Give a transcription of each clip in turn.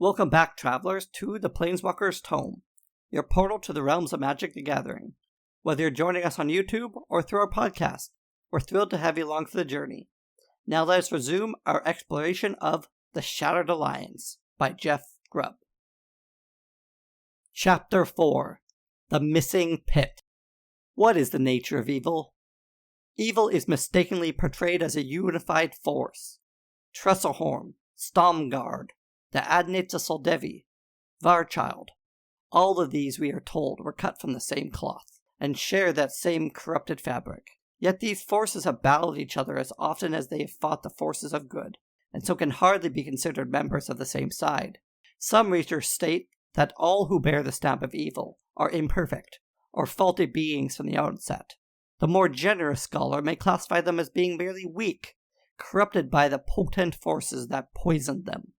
Welcome back, travelers, to the Planeswalker's Tome, your portal to the realms of Magic the Gathering. Whether you're joining us on YouTube or through our podcast, we're thrilled to have you along for the journey. Now let us resume our exploration of The Shattered Alliance by Jeff Grubb. Chapter 4. The Missing Pit. What is the nature of evil? Evil is mistakenly portrayed as a unified force. Tresselhorn, Stomgard, the Adnates of Soldevi, Varchild. All of these, we are told, were cut from the same cloth, and share that same corrupted fabric. Yet these forces have battled each other as often as they have fought the forces of good, and so can hardly be considered members of the same side. Some researchers state that all who bear the stamp of evil are imperfect, or faulty beings from the outset. The more generous scholar may classify them as being merely weak, corrupted by the potent forces that poisoned them.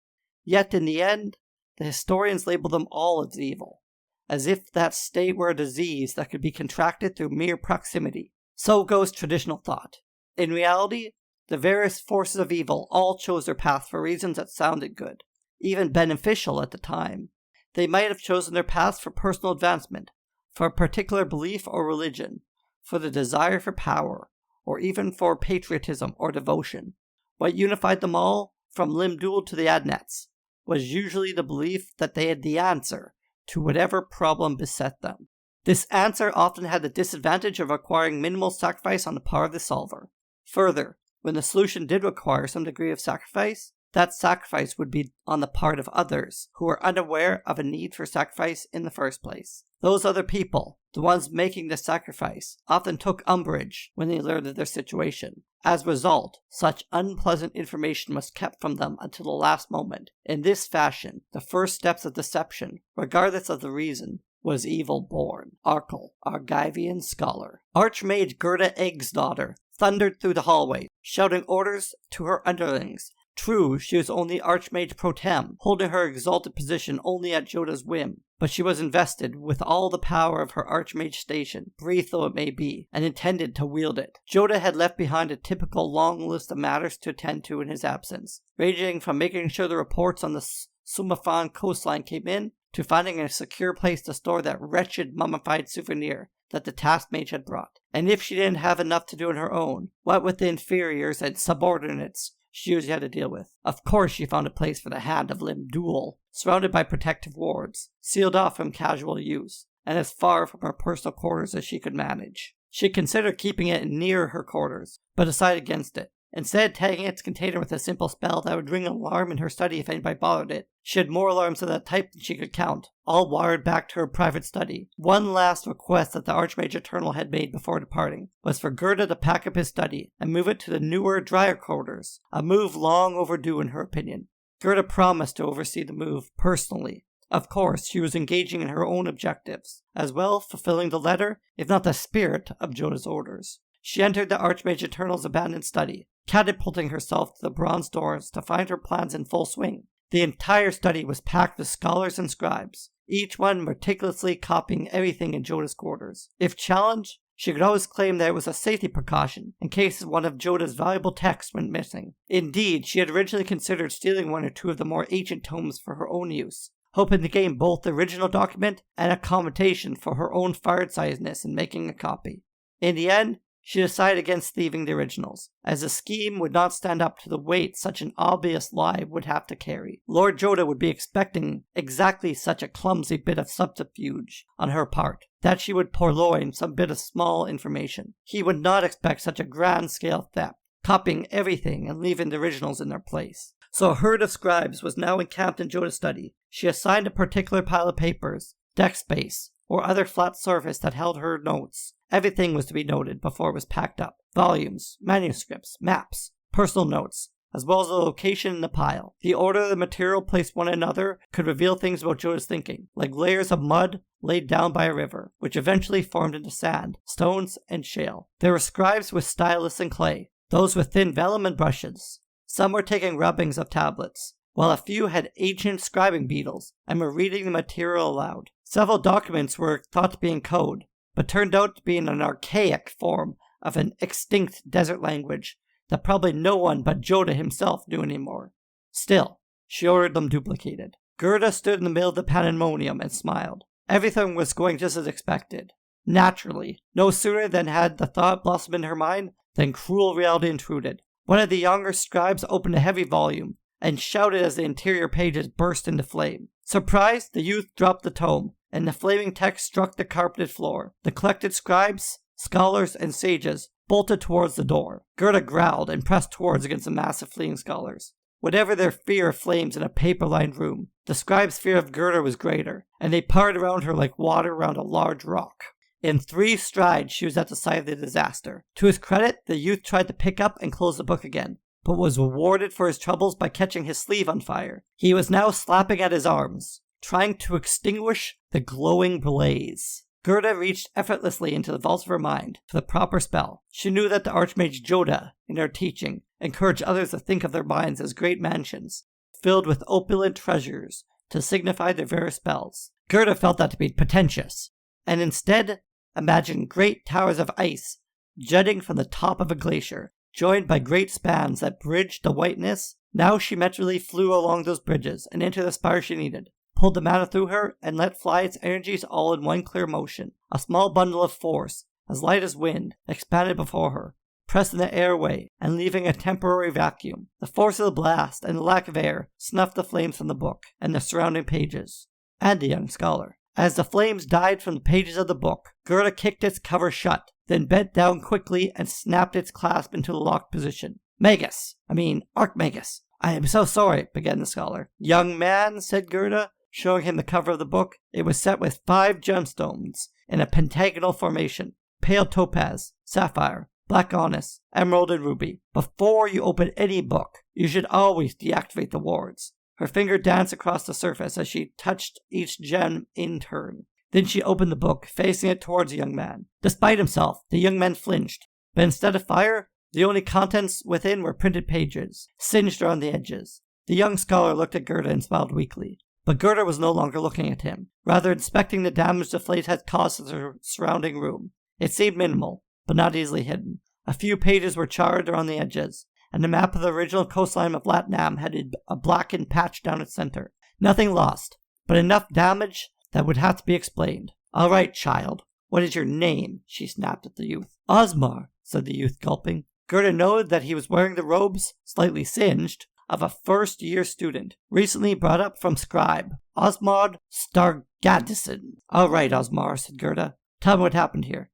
Yet in the end, the historians label them all as evil, as if that state were a disease that could be contracted through mere proximity. So goes traditional thought. In reality, the various forces of evil all chose their path for reasons that sounded good, even beneficial at the time. They might have chosen their paths for personal advancement, for a particular belief or religion, for the desire for power, or even for patriotism or devotion. What unified them all, from Lim-Dûl to the Adnates, was usually the belief that they had the answer to whatever problem beset them. This answer often had the disadvantage of requiring minimal sacrifice on the part of the solver. Further, when the solution did require some degree of sacrifice, that sacrifice would be on the part of others who were unaware of a need for sacrifice in the first place. Those other people, the ones making the sacrifice, often took umbrage when they learned of their situation. As a result, such unpleasant information was kept from them until the last moment. In this fashion, the first steps of deception, regardless of the reason, was evil born. Arkell, Argivian scholar. Archmage Gerda Egg's daughter thundered through the hallway, shouting orders to her underlings. True, she was only Archmage Pro Tem, holding her exalted position only at Joda's whim, but she was invested with all the power of her Archmage station, brief though it may be, and intended to wield it. Joda had left behind a typical long list of matters to attend to in his absence, ranging from making sure the reports on the Sumafan coastline came in, to finding a secure place to store that wretched mummified souvenir that the task mage had brought. And if she didn't have enough to do on her own, what with the inferiors and subordinates she usually had to deal with? Of course she found a place for the hand of Lim-Dûl, surrounded by protective wards, sealed off from casual use, and as far from her personal quarters as she could manage. She considered keeping it near her quarters, but decided against it. Instead, tagging its container with a simple spell that would ring an alarm in her study if anybody bothered it. She had more alarms of that type than she could count, all wired back to her private study. One last request that the Archmage Eternal had made before departing was for Gerda to pack up his study and move it to the newer, drier quarters, a move long overdue in her opinion. Gerda promised to oversee the move personally. Of course, she was engaging in her own objectives, as well fulfilling the letter, if not the spirit, of Joda's orders. She entered the Archmage Eternal's abandoned study, catapulting herself to the bronze doors to find her plans in full swing. The entire study was packed with scholars and scribes, each one meticulously copying everything in Joda's quarters. If challenged, she could always claim that it was a safety precaution in case one of Joda's valuable texts went missing. Indeed, she had originally considered stealing one or two of the more ancient tomes for her own use, hoping to gain both the original document and a commendation for her own farsightedness in making a copy. In the end, she decided against thieving the originals, as the scheme would not stand up to the weight such an obvious lie would have to carry. Lord Joda would be expecting exactly such a clumsy bit of subterfuge on her part, that she would purloin some bit of small information. He would not expect such a grand-scale theft, copying everything and leaving the originals in their place. So a herd of scribes was now encamped in Joda's study. She assigned a particular pile of papers, desk space, or other flat surface that held her notes. Everything was to be noted before it was packed up. Volumes, manuscripts, maps, personal notes, as well as the location in the pile. The order of the material placed one another could reveal things about Joda's thinking, like layers of mud laid down by a river, which eventually formed into sand, stones, and shale. There were scribes with stylus and clay, those with thin vellum and brushes. Some were taking rubbings of tablets, while a few had ancient scribing beetles and were reading the material aloud. Several documents were thought to be in code, but turned out to be in an archaic form of an extinct desert language that probably no one but Joda himself knew anymore. Still, she ordered them duplicated. Gerda stood in the middle of the pandemonium and smiled. Everything was going just as expected. Naturally, no sooner than had the thought blossomed in her mind than cruel reality intruded. One of the younger scribes opened a heavy volume and shouted as the interior pages burst into flame. Surprised, the youth dropped the tome, and the flaming text struck the carpeted floor. The collected scribes, scholars, and sages bolted towards the door. Gerda growled and pressed towards against the massive fleeing scholars. Whatever their fear of flames in a paper-lined room, the scribes' fear of Gerda was greater, and they parted around her like water around a large rock. In 3 strides, she was at the site of the disaster. To his credit, the youth tried to pick up and close the book again, but was rewarded for his troubles by catching his sleeve on fire. He was now slapping at his arms, trying to extinguish the glowing blaze. Gerda reached effortlessly into the vaults of her mind for the proper spell. She knew that the Archmage Joda, in her teaching, encouraged others to think of their minds as great mansions, filled with opulent treasures, to signify their various spells. Gerda felt that to be pretentious, and instead imagined great towers of ice jutting from the top of a glacier, joined by great spans that bridged the whiteness. Now she mentally flew along those bridges and into the spire she needed, pulled the mana through her, and let fly its energies all in one clear motion. A small bundle of force, as light as wind, expanded before her, pressing the air away and leaving a temporary vacuum. The force of the blast and the lack of air snuffed the flames from the book and the surrounding pages, and the young scholar. As the flames died from the pages of the book, Gerda kicked its cover shut, then bent down quickly and snapped its clasp into the locked position. Archmagus, I am so sorry, began the scholar. Young man, said Gerda, showing him the cover of the book. It was set with 5 gemstones in a pentagonal formation: pale topaz, sapphire, black onyx, emerald, and ruby. Before you open any book, you should always deactivate the wards. Her finger danced across the surface as she touched each gem in turn. Then she opened the book, facing it towards the young man. Despite himself, the young man flinched, but instead of fire, the only contents within were printed pages, singed around the edges. The young scholar looked at Gerda and smiled weakly, but Gerda was no longer looking at him, rather inspecting the damage the flames had caused to the surrounding room. It seemed minimal, but not easily hidden. A few pages were charred around the edges, and a map of the original coastline of Latnam had a blackened patch down its center. Nothing lost, but enough damage that would have to be explained. All right, child, what is your name? She snapped at the youth. Osmar, said the youth, gulping. Gerda noted that he was wearing the robes, slightly singed, of a first-year student, recently brought up from scribe, Osmar Stargadison. All right, Osmar, said Gerda. Tell me what happened here.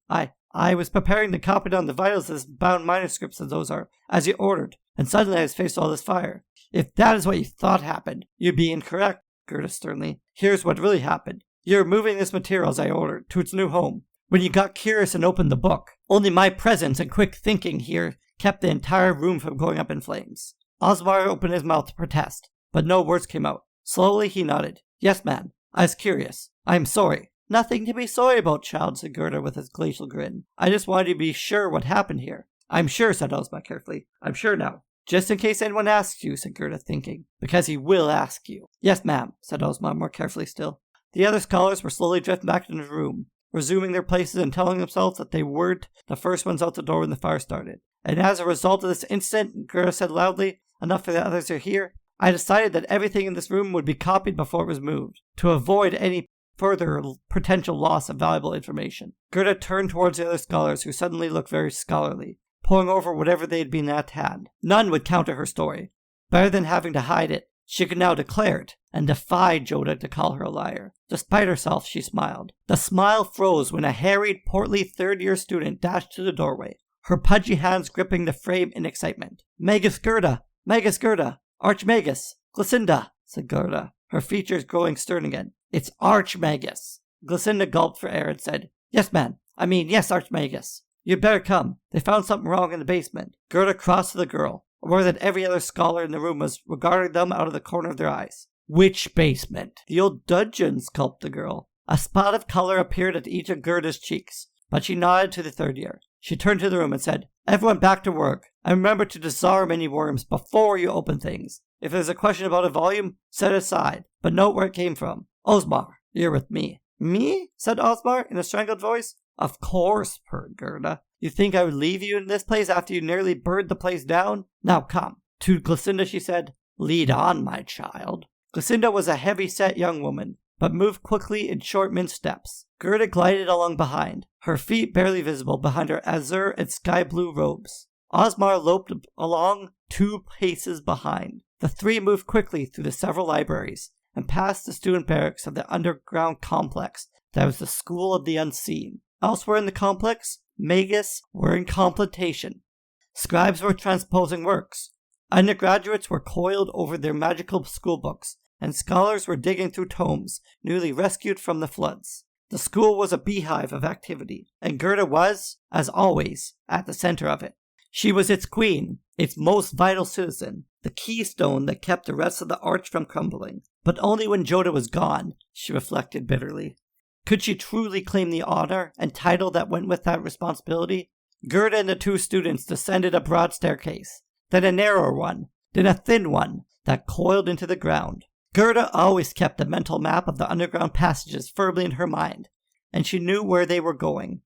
I was preparing to copy down the vitals of this bound manuscripts as those are, as you ordered, and suddenly I was faced with all this fire. If that is what you thought happened, you'd be incorrect, Gerda sternly. Here's what really happened. You're moving this material as I ordered, to its new home. When you got curious and opened the book, only my presence and quick thinking here kept the entire room from going up in flames. Osmar opened his mouth to protest, but no words came out. Slowly he nodded. Yes, ma'am. I was curious. I am sorry. Nothing to be sorry about, child, said Gerda with his glacial grin. I just wanted to be sure what happened here. I'm sure, said Osmar carefully. I'm sure now. Just in case anyone asks you, said Gerda, thinking. Because he will ask you. Yes, ma'am, said Osmar more carefully still. The other scholars were slowly drifting back into the room, resuming their places and telling themselves that they weren't the first ones out the door when the fire started. And as a result of this incident, Gerda said loudly, enough for the others to hear, I decided that everything in this room would be copied before it was moved, to avoid any further potential loss of valuable information. Gerda turned towards the other scholars, who suddenly looked very scholarly, poring over whatever they had been at hand. None would counter her story. Better than having to hide it, she could now declare it, and defy Joda to call her a liar. Despite herself, she smiled. The smile froze when a harried, portly third-year student dashed to the doorway, her pudgy hands gripping the frame in excitement. Magus Gerda! Magus Gerda! Archmagus! Glacinda! Said Gerda, her features growing stern again. It's Archmagus. Glacinda gulped for air and said, Yes, Archmagus. You'd better come. They found something wrong in the basement. Gerda crossed to the girl, aware that every other scholar in the room was regarding them out of the corner of their eyes. Which basement? The old dungeons, gulped the girl. A spot of color appeared at each of Gerda's cheeks, but she nodded to the third year. She turned to the room and said, Everyone back to work. And remember to disarm any worms before you open things. If there's a question about a volume, set it aside, but note where it came from. Osmar, you're with me. Me? Said Osmar in a strangled voice. Of course, purred Gerda. You think I would leave you in this place after you nearly burned the place down? Now come. To Glacinda she said, Lead on, my child. Glycinda was a heavy-set young woman, but moved quickly in short mint steps. Gerda glided along behind, her feet barely visible behind her azure and sky-blue robes. Osmar loped along 2 paces behind. The 3 moved quickly through the several libraries, and past the student barracks of the underground complex that was the School of the Unseen. Elsewhere in the complex, magus were in completation. Scribes were transposing works. Undergraduates were coiled over their magical schoolbooks, and scholars were digging through tomes newly rescued from the floods. The school was a beehive of activity, and Gerda was, as always, at the center of it. She was its queen, its most vital citizen, the keystone that kept the rest of the arch from crumbling. But only when Joda was gone, she reflected bitterly. Could she truly claim the honor and title that went with that responsibility? Gerda and the 2 students descended a broad staircase, then a narrower one, then a thin one that coiled into the ground. Gerda always kept the mental map of the underground passages firmly in her mind, and she knew where they were going.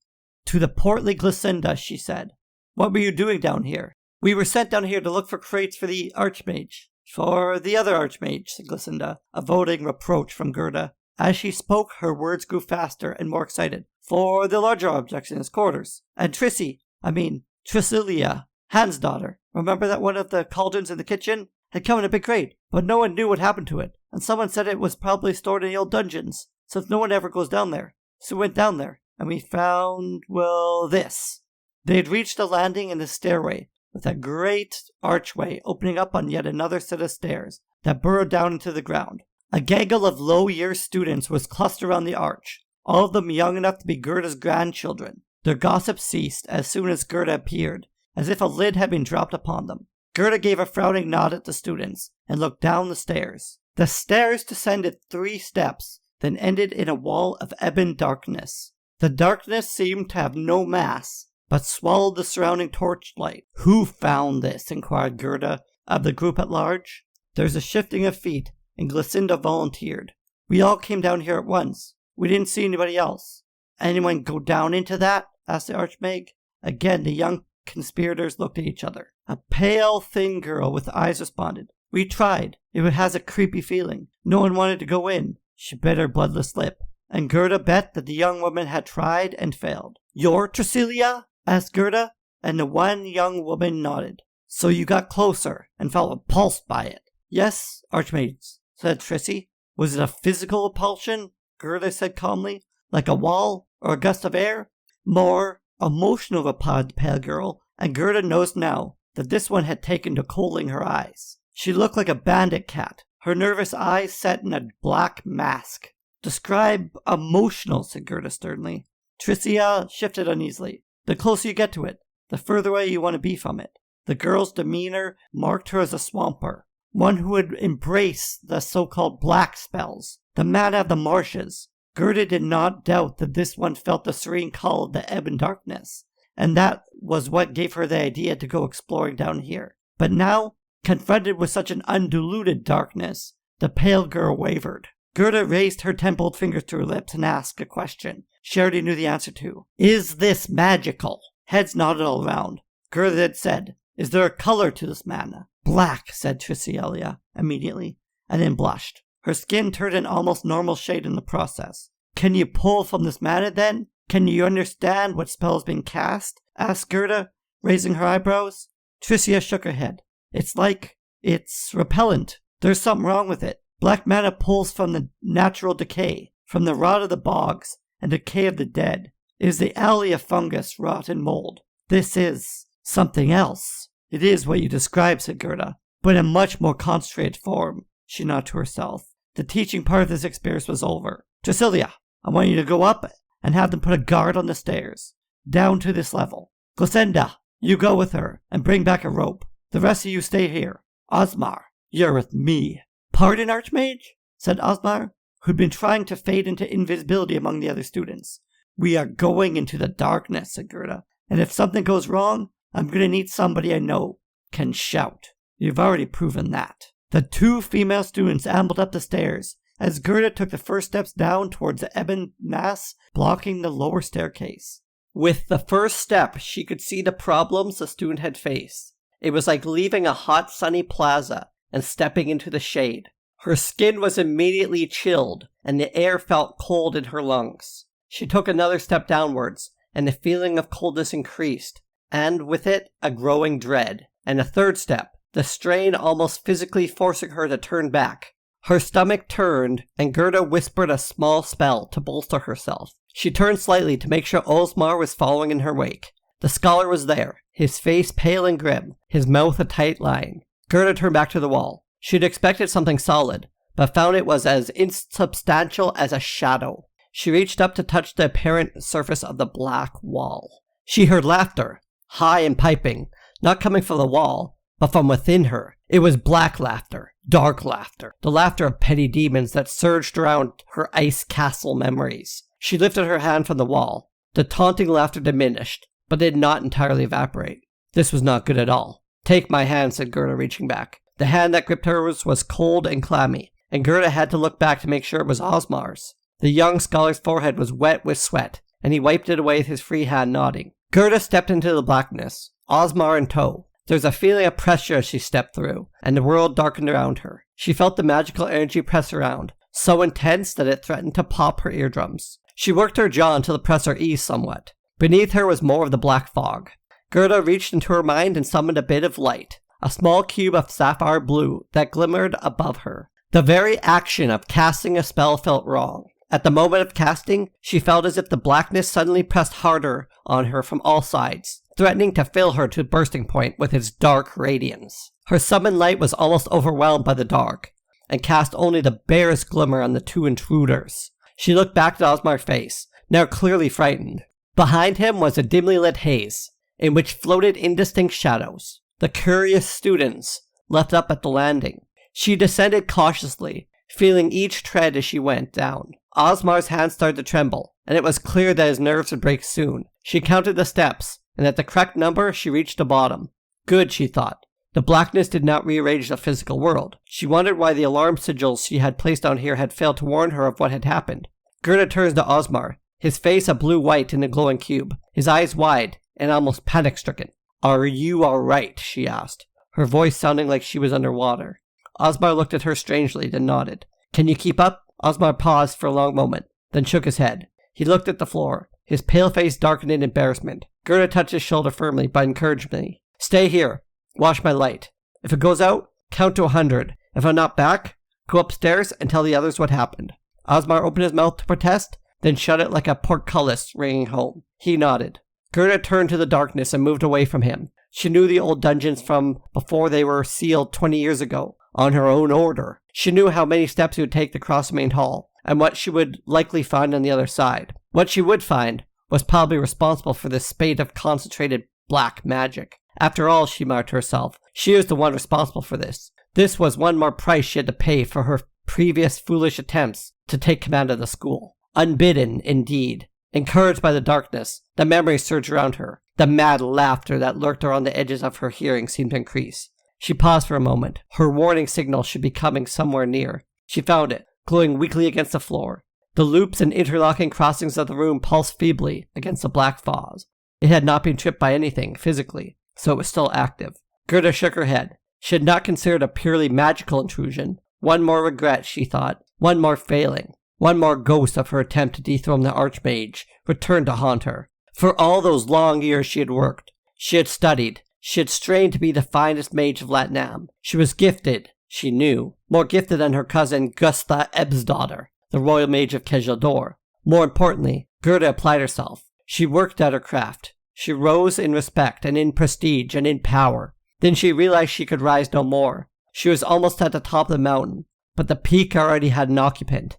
To the portly Glycinda, she said, "What were you doing down here?" "We were sent down here to look for crates for the Archmage." "For the other Archmage," said Glycinda, avoiding reproach from Gerda. As she spoke, her words grew faster and more excited. "For the larger objects in his quarters. And Trisilia, Han's daughter. Remember that one of the cauldrons in the kitchen? Had come in a big crate, but no one knew what happened to it, and someone said it was probably stored in the old dungeons, since no one ever goes down there. So we went down there, and we found, well, this." They had reached a landing in the stairway, with a great archway opening up on yet another set of stairs that burrowed down into the ground. A gaggle of low-year students was clustered around the arch, all of them young enough to be Gerda's grandchildren. Their gossip ceased as soon as Gerda appeared, as if a lid had been dropped upon them. Gerda gave a frowning nod at the students and looked down the stairs. The stairs descended 3 steps, then ended in a wall of ebon darkness. The darkness seemed to have no mass, but swallowed the surrounding torchlight. "Who found this?" inquired Gerda of the group at large. There's a shifting of feet, and Glycinda volunteered. "We all came down here at once. We didn't see anybody else." "Anyone go down into that?" asked the Archmage. Again the young conspirators looked at each other. A pale, thin girl with eyes responded. "We tried. It has a creepy feeling. No one wanted to go in." She bit her bloodless lip, and Gerda bet that the young woman had tried and failed. "You're Trisilia?" asked Gerda, and the one young woman nodded. "So you got closer and felt repulsed by it?" "Yes, Archmage," said Trissy. "Was it a physical repulsion?" Gerda said calmly. "Like a wall or a gust of air?" "More emotional," replied the pale girl, and Gerda knows now that this one had taken to coaling her eyes. She looked like a bandit cat, her nervous eyes set in a black mask. "Describe emotional," said Gerda sternly. Tricia shifted uneasily. "The closer you get to it, the further away you want to be from it." The girl's demeanor marked her as a swamper, one who would embrace the so-called black spells, the mana of the marshes. Gerda did not doubt that this one felt the serene call of the ebb and darkness, and that was what gave her the idea to go exploring down here. But now, confronted with such an undiluted darkness, the pale girl wavered. Gerda raised her templed fingers to her lips and asked a question she already knew the answer to. "Is this magical?" Heads nodded all around. Gerda then said, "Is there a color to this mana?" "Black," said Trisilia immediately, and then blushed. Her skin turned an almost normal shade in the process. "Can you pull from this mana then? Can you understand what spell is being cast?" asked Gerda, raising her eyebrows. Tricia shook her head. It's repellent. There's something wrong with it. Black mana pulls from the natural decay, from the rot of the bogs and decay of the dead. It is the alley of fungus, rot, and mold. This is something else." "It is what you described," said Gerda, "but in a much more concentrated form." She nodded to herself. The teaching part of this experience was over. "Trisilia, I want you to go up and have them put a guard on the stairs, down to this level. Glycinda, you go with her and bring back a rope. The rest of you stay here. Osmar, you're with me." "Pardon, Archmage?" said Osmar, who'd been trying to fade into invisibility among the other students. "We are going into the darkness," said Gerda, "and if something goes wrong, I'm going to need somebody I know can shout. You've already proven that." The 2 female students ambled up the stairs as Gerda took the first steps down towards the ebon mass blocking the lower staircase. With the first step, she could see the problems the student had faced. It was like leaving a hot, sunny plaza and stepping into the shade. Her skin was immediately chilled, and the air felt cold in her lungs. She took another step downwards, and the feeling of coldness increased, and with it, a growing dread. And a third step, the strain almost physically forcing her to turn back. Her stomach turned, and Gerda whispered a small spell to bolster herself. She turned slightly to make sure Osmar was following in her wake. The scholar was there, his face pale and grim, his mouth a tight line. Gerda turned back to the wall. She'd expected something solid, but found it was as insubstantial as a shadow. She reached up to touch the apparent surface of the black wall. She heard laughter, high and piping, not coming from the wall, but from within her. It was black laughter, dark laughter, the laughter of petty demons that surged around her ice castle memories. She lifted her hand from the wall. The taunting laughter diminished, but did not entirely evaporate. This was not good at all. "Take my hand," said Gerda, reaching back. The hand that gripped hers was cold and clammy, and Gerda had to look back to make sure it was Osmar's. The young scholar's forehead was wet with sweat, and he wiped it away with his free hand, nodding. Gerda stepped into the blackness, Osmar in tow. There was a feeling of pressure as she stepped through, and the world darkened around her. She felt the magical energy press around, so intense that it threatened to pop her eardrums. She worked her jaw until the pressure eased somewhat. Beneath her was more of the black fog. Gerda reached into her mind and summoned a bit of light, a small cube of sapphire blue that glimmered above her. The very action of casting a spell felt wrong. At the moment of casting, she felt as if the blackness suddenly pressed harder on her from all sides, threatening to fill her to bursting point with its dark radiance. Her summoned light was almost overwhelmed by the dark, and cast only the barest glimmer on the two intruders. She looked back at Osmar's face, now clearly frightened. Behind him was a dimly lit haze, in which floated indistinct shadows, the curious students left up at the landing. She descended cautiously, feeling each tread as she went down. Osmar's hand started to tremble, and it was clear that his nerves would break soon. She counted the steps, and at the correct number she reached the bottom. Good, she thought. The blackness did not rearrange the physical world. She wondered why the alarm sigils she had placed down here had failed to warn her of what had happened. Gerda turns to Osmar, his face a blue-white in the glowing cube, his eyes wide and almost panic-stricken. "Are you all right?" she asked, her voice sounding like she was underwater. Osmar looked at her strangely, then nodded. "Can you keep up?" Osmar paused for a long moment, then shook his head. He looked at the floor, his pale face darkened in embarrassment. Gerda touched his shoulder firmly, but encouragingly. "Stay here. Watch my light. If it goes out, count to 100. If I'm not back, go upstairs and tell the others what happened." Osmar opened his mouth to protest, then shut it like a portcullis ringing home. He nodded. Gerda turned to the darkness and moved away from him. She knew the old dungeons from before they were sealed 20 years ago, on her own order. She knew how many steps it would take to cross the main hall, and what she would likely find on the other side. What she would find was probably responsible for this spate of concentrated black magic. After all, she muttered to herself, she was the one responsible for this. This was one more price she had to pay for her previous foolish attempts to take command of the school. Unbidden, indeed. Encouraged by the darkness, the memories surged around her. The mad laughter that lurked around the edges of her hearing seemed to increase. She paused for a moment. Her warning signal should be coming somewhere near. She found it, glowing weakly against the floor. The loops and interlocking crossings of the room pulsed feebly against the black fog. It had not been tripped by anything, physically, so it was still active. Gerda shook her head. She had not considered a purely magical intrusion. One more regret, she thought. One more failing. One more ghost of her attempt to dethrone the Archmage returned to haunt her. For all those long years she had worked, she had studied, she had strained to be the finest mage of Latnam. She was gifted, she knew, more gifted than her cousin Gusta Ebbsdaughter, the royal mage of Kejildor. More importantly, Gerda applied herself. She worked at her craft. She rose in respect and in prestige and in power. Then she realized she could rise no more. She was almost at the top of the mountain, but the peak already had an occupant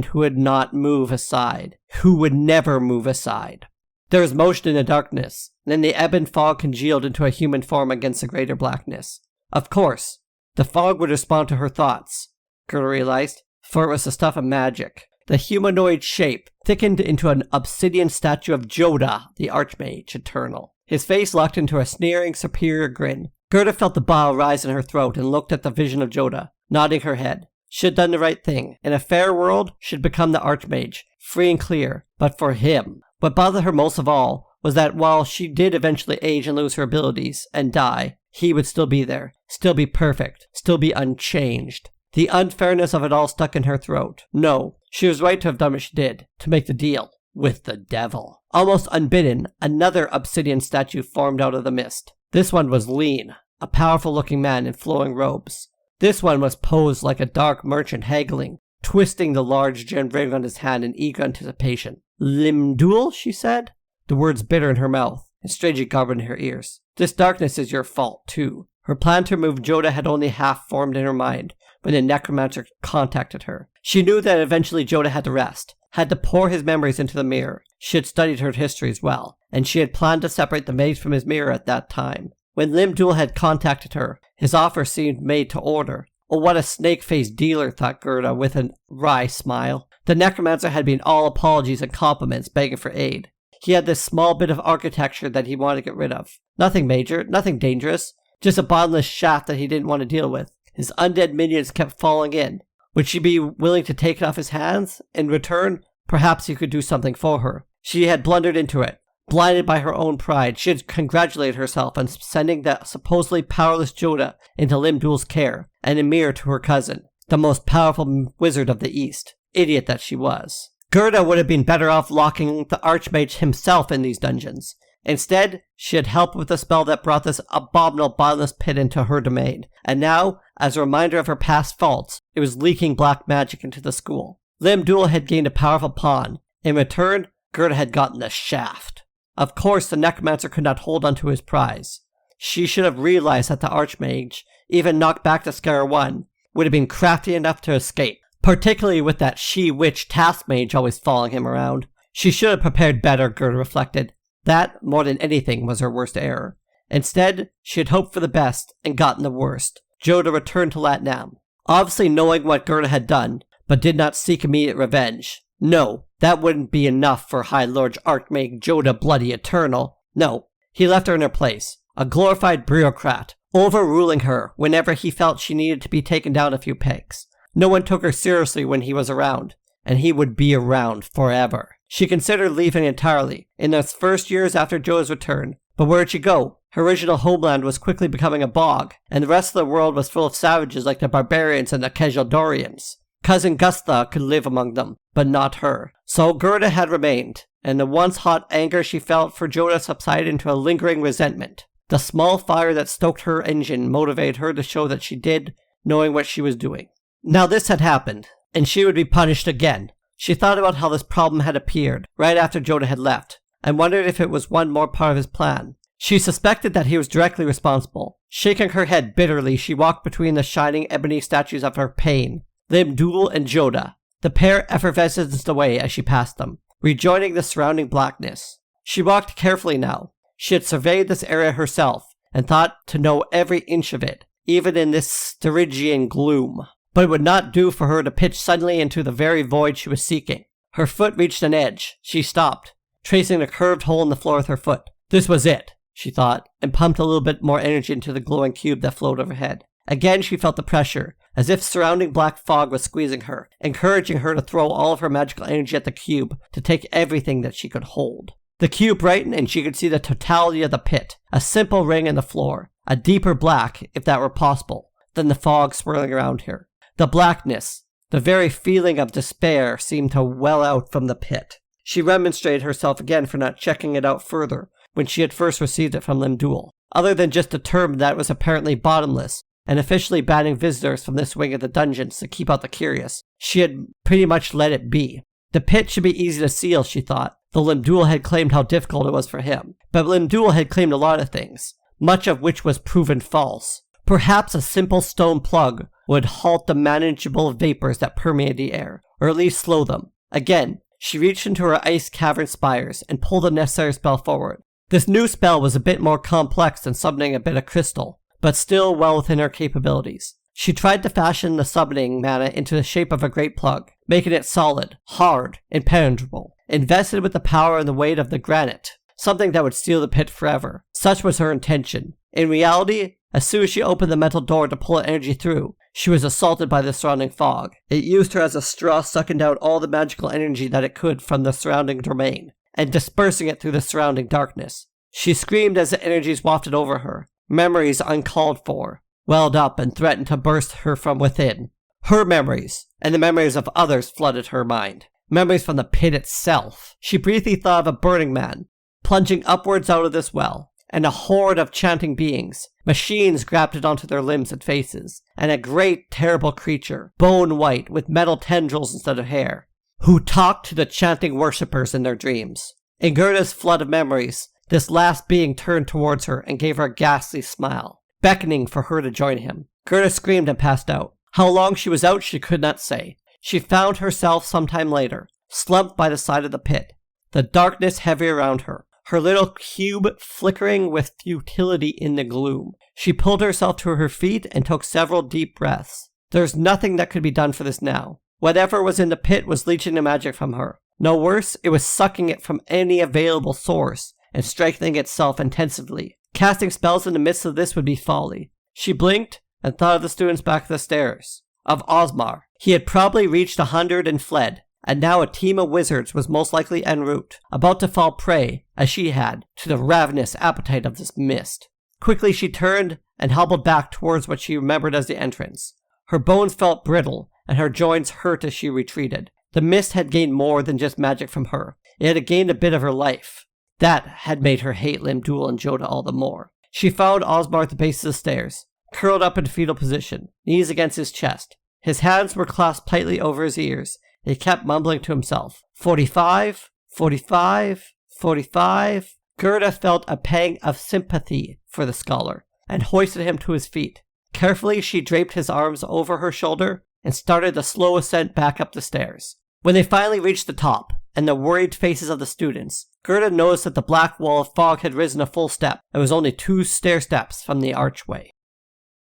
who would not move aside, who would never move aside. There was motion in the darkness, and then the ebb and fog congealed into a human form against the greater blackness. Of course, the fog would respond to her thoughts, Gerda realized, for it was the stuff of magic. The humanoid shape thickened into an obsidian statue of Joda, the Archmage Eternal. His face locked into a sneering, superior grin. Gerda felt the bile rise in her throat and looked at the vision of Joda, nodding her head. She had done the right thing. In a fair world, she'd become the Archmage, free and clear. But for him, what bothered her most of all was that while she did eventually age and lose her abilities and die, he would still be there, still be perfect, still be unchanged. The unfairness of it all stuck in her throat. No, she was right to have done what she did, to make the deal with the devil. Almost unbidden, another obsidian statue formed out of the mist. This one was lean, a powerful-looking man in flowing robes. This one was posed like a dark merchant haggling, twisting the large gemmed ring on his hand in eager anticipation. Lim-Dûl, she said, the words bitter in her mouth and strangely garbled in her ears. This darkness is your fault, too. Her plan to remove Jodah had only half formed in her mind when the necromancer contacted her. She knew that eventually Jodah had to rest, had to pour his memories into the mirror. She had studied her history as well, and she had planned to separate the maze from his mirror at that time. When Lim-Dûl had contacted her, his offer seemed made to order. Oh, what a snake-faced dealer, thought Gerda with a wry smile. The necromancer had been all apologies and compliments, begging for aid. He had this small bit of architecture that he wanted to get rid of. Nothing major, nothing dangerous, just a bottomless shaft that he didn't want to deal with. His undead minions kept falling in. Would she be willing to take it off his hands? In return, perhaps he could do something for her. She had blundered into it. Blinded by her own pride, she had congratulated herself on sending the supposedly powerless Jodah into Lim-Dûl's care, and a mirror to her cousin, the most powerful wizard of the East. Idiot that she was. Gerda would have been better off locking the Archmage himself in these dungeons. Instead, she had helped with the spell that brought this abominable bottomless pit into her domain, and now, as a reminder of her past faults, it was leaking black magic into the school. Lim-Dûl had gained a powerful pawn. In return, Gerda had gotten the shaft. Of course, the necromancer could not hold on to his prize. She should have realized that the Archmage, even knocked back to Scar 1, would have been crafty enough to escape, particularly with that she-witch task mage always following him around. She should have prepared better, Gerda reflected. That, more than anything, was her worst error. Instead, she had hoped for the best and gotten the worst. Jodah returned to Latnam, obviously knowing what Gerda had done, but did not seek immediate revenge. No, that wouldn't be enough for High Lord Archmage Jodah Bloody Eternal. No, he left her in her place, a glorified bureaucrat, overruling her whenever he felt she needed to be taken down a few pegs. No one took her seriously when he was around, and he would be around forever. She considered leaving entirely, in those first years after Jodah's return, but where'd she go? Her original homeland was quickly becoming a bog, and the rest of the world was full of savages like the barbarians and the Kejaldorians. Cousin Gustha could live among them, but not her. So Gerda had remained, and the once hot anger she felt for Jodah subsided into a lingering resentment. The small fire that stoked her engine motivated her to show that she did, knowing what she was doing. Now this had happened, and she would be punished again. She thought about how this problem had appeared, right after Jodah had left, and wondered if it was one more part of his plan. She suspected that he was directly responsible. Shaking her head bitterly, she walked between the shining ebony statues of her pain. Lim-Dûl and Jodah. The pair effervesced away as she passed them, rejoining the surrounding blackness. She walked carefully now. She had surveyed this area herself, and thought to know every inch of it, even in this Stygian gloom. But it would not do for her to pitch suddenly into the very void she was seeking. Her foot reached an edge. She stopped, tracing a curved hole in the floor with her foot. This was it, she thought, and pumped a little bit more energy into the glowing cube that floated overhead. Again she felt the pressure, as if surrounding black fog was squeezing her, encouraging her to throw all of her magical energy at the cube to take everything that she could hold. The cube brightened and she could see the totality of the pit, a simple ring in the floor, a deeper black, if that were possible, than the fog swirling around her. The blackness, the very feeling of despair seemed to well out from the pit. She remonstrated herself again for not checking it out further when she had first received it from Lim-Dûl, other than just a term that was apparently bottomless, and officially banning visitors from this wing of the dungeons to keep out the curious. She had pretty much let it be. The pit should be easy to seal, she thought, though Lim-Dûl had claimed how difficult it was for him. But Lim-Dûl had claimed a lot of things, much of which was proven false. Perhaps a simple stone plug would halt the manageable vapors that permeated the air, or at least slow them. Again, she reached into her ice cavern spires and pulled the necessary spell forward. This new spell was a bit more complex than summoning a bit of crystal, but still well within her capabilities. She tried to fashion the summoning mana into the shape of a great plug, making it solid, hard, impenetrable, invested with the power and the weight of the granite, something that would seal the pit forever. Such was her intention. In reality, as soon as she opened the metal door to pull energy through, she was assaulted by the surrounding fog. It used her as a straw sucking out all the magical energy that it could from the surrounding domain, and dispersing it through the surrounding darkness. She screamed as the energies wafted over her. Memories uncalled for welled up and threatened to burst her from within. Her memories, and the memories of others flooded her mind. Memories from the pit itself. She briefly thought of a burning man, plunging upwards out of this well, and a horde of chanting beings, machines grafted onto their limbs and faces, and a great, terrible creature, bone white, with metal tendrils instead of hair, who talked to the chanting worshippers in their dreams. In Gerda's flood of memories, this last being turned towards her and gave her a ghastly smile, beckoning for her to join him. Gerda screamed and passed out. How long she was out she could not say. She found herself sometime later, slumped by the side of the pit, the darkness heavy around her, her little cube flickering with futility in the gloom. She pulled herself to her feet and took several deep breaths. There was nothing that could be done for this now. Whatever was in the pit was leeching the magic from her. No worse, it was sucking it from any available source and strengthening itself intensively. Casting spells in the midst of this would be folly. She blinked and thought of the students back at the stairs. Of Osmar. He had probably reached 100 and fled, and now a team of wizards was most likely en route, about to fall prey, as she had, to the ravenous appetite of this mist. Quickly she turned and hobbled back towards what she remembered as the entrance. Her bones felt brittle, and her joints hurt as she retreated. The mist had gained more than just magic from her. It had gained a bit of her life. That had made her hate Lim-Dûl and Joda all the more. She found Osmar at the base of the stairs, curled up in fetal position, knees against his chest. His hands were clasped tightly over his ears. He kept mumbling to himself, 45, 45, 45. Gerda felt a pang of sympathy for the scholar, and hoisted him to his feet. Carefully she draped his arms over her shoulder, and started the slow ascent back up the stairs. When they finally reached the top, and the worried faces of the students, Gerda noticed that the black wall of fog had risen a full step, and was only 2 stair steps from the archway.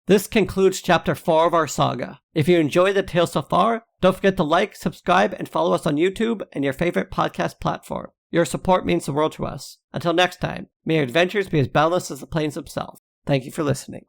This concludes Chapter 4 of our saga. If you enjoyed the tale so far, don't forget to like, subscribe, and follow us on YouTube and your favorite podcast platform. Your support means the world to us. Until next time, may your adventures be as boundless as the plains themselves. Thank you for listening.